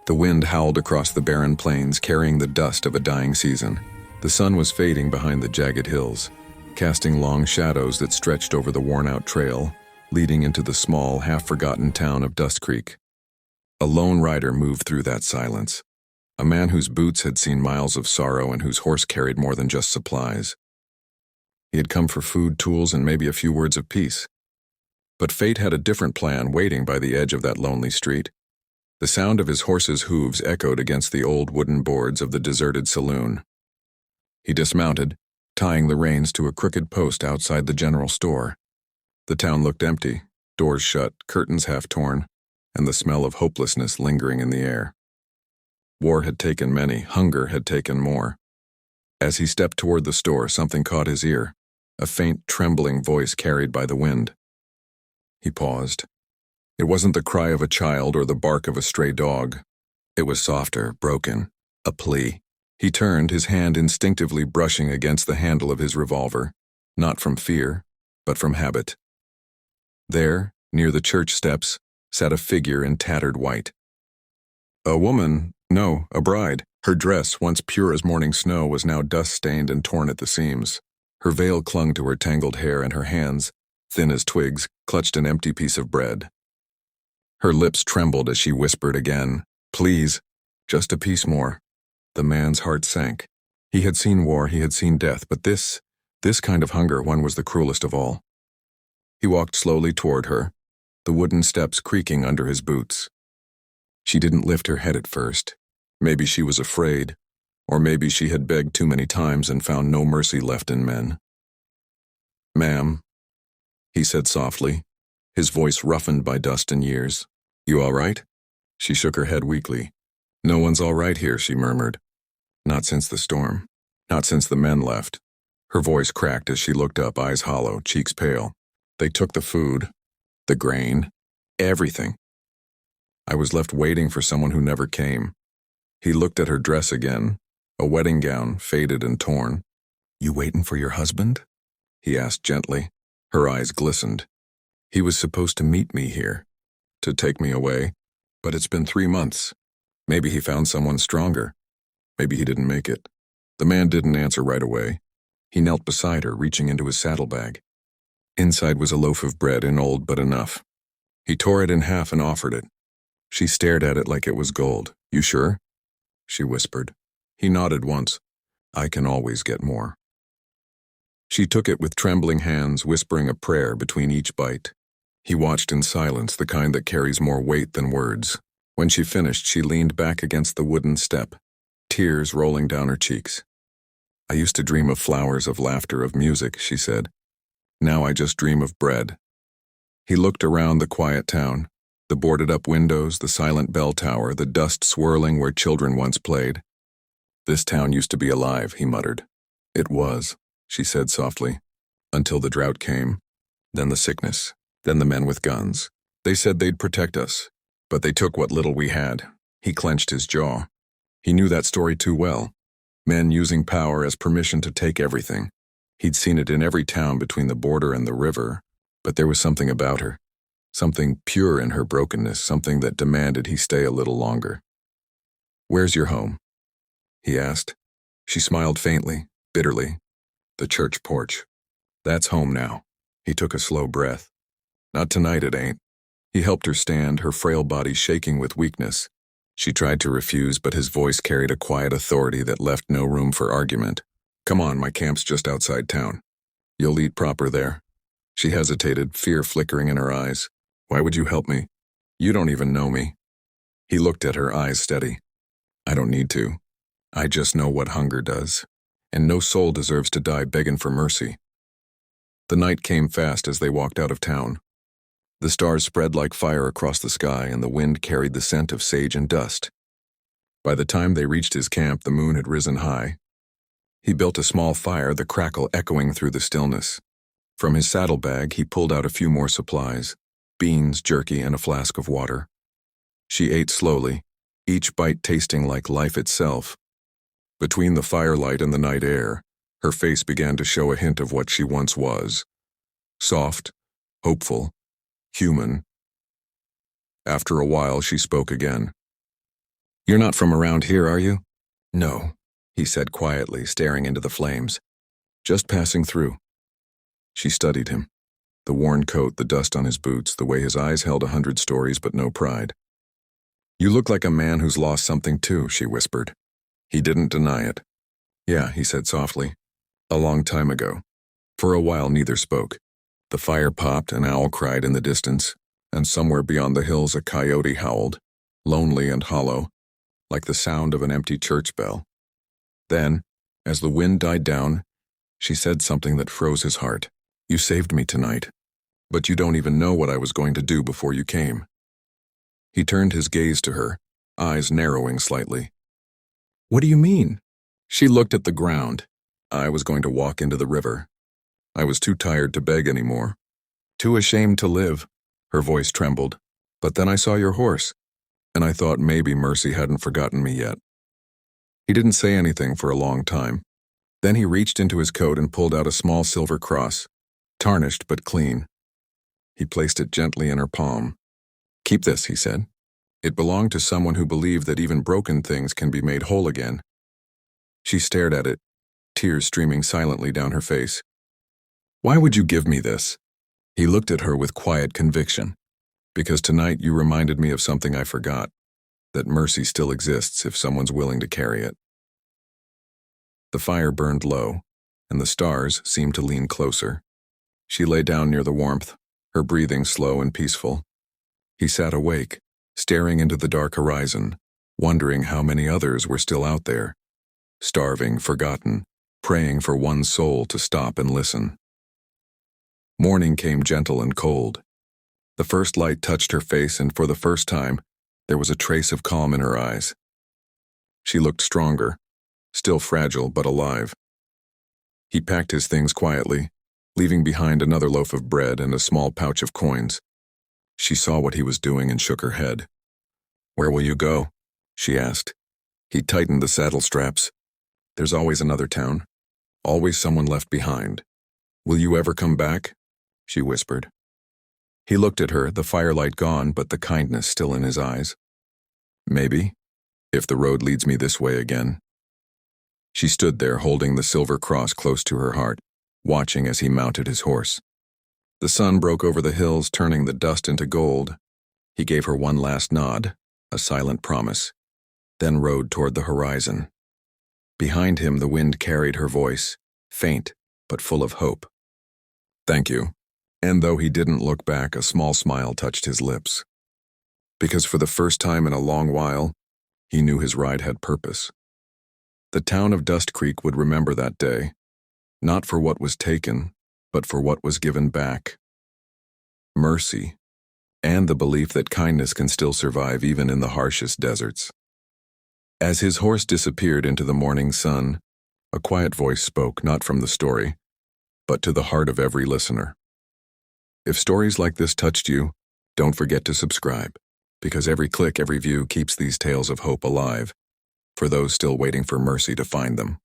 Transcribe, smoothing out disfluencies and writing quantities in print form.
The wind howled across the barren plains, carrying the dust of a dying season. The sun was fading behind the jagged hills, casting long shadows that stretched over the worn-out trail, leading into the small, half-forgotten town of Dust Creek. A lone rider moved through that silence, a man whose boots had seen miles of sorrow and whose horse carried more than just supplies. He had come for food, tools, and maybe a few words of peace. But fate had a different plan waiting by the edge of that lonely street. The sound of his horse's hooves echoed against the old wooden boards of the deserted saloon. He dismounted, tying the reins to a crooked post outside the general store. The town looked empty, doors shut, curtains half torn, and the smell of hopelessness lingering in the air. War had taken many, hunger had taken more. As he stepped toward the store, something caught his ear, a faint, trembling voice carried by the wind. He paused. It wasn't the cry of a child or the bark of a stray dog. It was softer, broken, a plea. He turned, his hand instinctively brushing against the handle of his revolver, not from fear, but from habit. There, near the church steps, sat a figure in tattered white. A woman, no, a bride. Her dress, once pure as morning snow, was now dust-stained and torn at the seams. Her veil clung to her tangled hair, and her hands, thin as twigs, clutched an empty piece of bread. Her lips trembled as she whispered again, "Please, just a piece more." The man's heart sank. He had seen war, he had seen death, but this kind of hunger, one was the cruelest of all. He walked slowly toward her, the wooden steps creaking under his boots. She didn't lift her head at first. Maybe she was afraid, or maybe she had begged too many times and found no mercy left in men. "Ma'am," he said softly, his voice roughened by dust and years. "You all right?" She shook her head weakly. "No one's all right here," she murmured. "Not since the storm. Not since the men left." Her voice cracked as she looked up, eyes hollow, cheeks pale. "They took the food, the grain, everything. I was left waiting for someone who never came." He looked at her dress again, a wedding gown, faded and torn. "You waitin' for your husband?" he asked gently. Her eyes glistened. "He was supposed to meet me here, to take me away, but it's been 3 months. Maybe he found someone stronger. Maybe he didn't make it." The man didn't answer right away. He knelt beside her, reaching into his saddlebag. Inside was a loaf of bread, and old but enough. He tore it in half and offered it. She stared at it like it was gold. "You sure?" she whispered. He nodded once. "I can always get more." She took it with trembling hands, whispering a prayer between each bite. He watched in silence, the kind that carries more weight than words. When she finished, she leaned back against the wooden step, tears rolling down her cheeks. "I used to dream of flowers, of laughter, of music," she said. "Now I just dream of bread." He looked around the quiet town, the boarded-up windows, the silent bell tower, the dust swirling where children once played. "This town used to be alive," he muttered. "It was," she said softly, "until the drought came, then the sickness, then the men with guns. They said they'd protect us, but they took what little we had." He clenched his jaw. He knew that story too well. Men using power as permission to take everything. He'd seen it in every town between the border and the river, but there was something about her, something pure in her brokenness, something that demanded he stay a little longer. "Where's your home?" he asked. She smiled faintly, bitterly. "The church porch. That's home now." He took a slow breath. "Not tonight, it ain't." He helped her stand, her frail body shaking with weakness. She tried to refuse, but his voice carried a quiet authority that left no room for argument. "Come on, my camp's just outside town. You'll eat proper there." She hesitated, fear flickering in her eyes. "Why would you help me? You don't even know me." He looked at her, eyes steady. "I don't need to. I just know what hunger does. And no soul deserves to die begging for mercy." The night came fast as they walked out of town. The stars spread like fire across the sky, and the wind carried the scent of sage and dust. By the time they reached his camp, the moon had risen high. He built a small fire, the crackle echoing through the stillness. From his saddlebag, he pulled out a few more supplies, beans, jerky, and a flask of water. She ate slowly, each bite tasting like life itself. Between the firelight and the night air, her face began to show a hint of what she once was. Soft, hopeful, human. After a while, she spoke again. "You're not from around here, are you?" "No," he said quietly, staring into the flames. "Just passing through." She studied him. The worn coat, the dust on his boots, the way his eyes held 100 stories but no pride. "You look like a man who's lost something too," she whispered. He didn't deny it. "Yeah," he said softly. "A long time ago." For a while neither spoke. The fire popped, an owl cried in the distance, and somewhere beyond the hills a coyote howled, lonely and hollow, like the sound of an empty church bell. Then, as the wind died down, she said something that froze his heart. "You saved me tonight, but you don't even know what I was going to do before you came." He turned his gaze to her, eyes narrowing slightly. "What do you mean?" She looked at the ground. "I was going to walk into the river. I was too tired to beg anymore. Too ashamed to live." Her voice trembled. "But then I saw your horse, and I thought maybe Mercy hadn't forgotten me yet." He didn't say anything for a long time. Then he reached into his coat and pulled out a small silver cross, tarnished but clean. He placed it gently in her palm. "Keep this," he said. "It belonged to someone who believed that even broken things can be made whole again." She stared at it, tears streaming silently down her face. "Why would you give me this?" He looked at her with quiet conviction. "Because tonight you reminded me of something I forgot, that mercy still exists if someone's willing to carry it." The fire burned low, and the stars seemed to lean closer. She lay down near the warmth, her breathing slow and peaceful. He sat awake, staring into the dark horizon, wondering how many others were still out there, starving, forgotten, praying for one soul to stop and listen. Morning came gentle and cold. The first light touched her face, and for the first time, there was a trace of calm in her eyes. She looked stronger, still fragile but alive. He packed his things quietly, leaving behind another loaf of bread and a small pouch of coins. She saw what he was doing and shook her head. "Where will you go?" she asked. He tightened the saddle straps. "There's always another town. Always someone left behind. Will you ever come back?" she whispered. He looked at her, the firelight gone but the kindness still in his eyes. "Maybe, if the road leads me this way again." She stood there holding the silver cross close to her heart, watching as he mounted his horse. The sun broke over the hills, turning the dust into gold. He gave her one last nod, a silent promise, then rode toward the horizon. Behind him the wind carried her voice, faint but full of hope. "Thank you." And though he didn't look back, a small smile touched his lips. Because for the first time in a long while, he knew his ride had purpose. The town of Dust Creek would remember that day, not for what was taken, but for what was given back. Mercy, and the belief that kindness can still survive even in the harshest deserts. As his horse disappeared into the morning sun, a quiet voice spoke, not from the story, but to the heart of every listener. If stories like this touched you, don't forget to subscribe, because every click, every view keeps these tales of hope alive, for those still waiting for mercy to find them.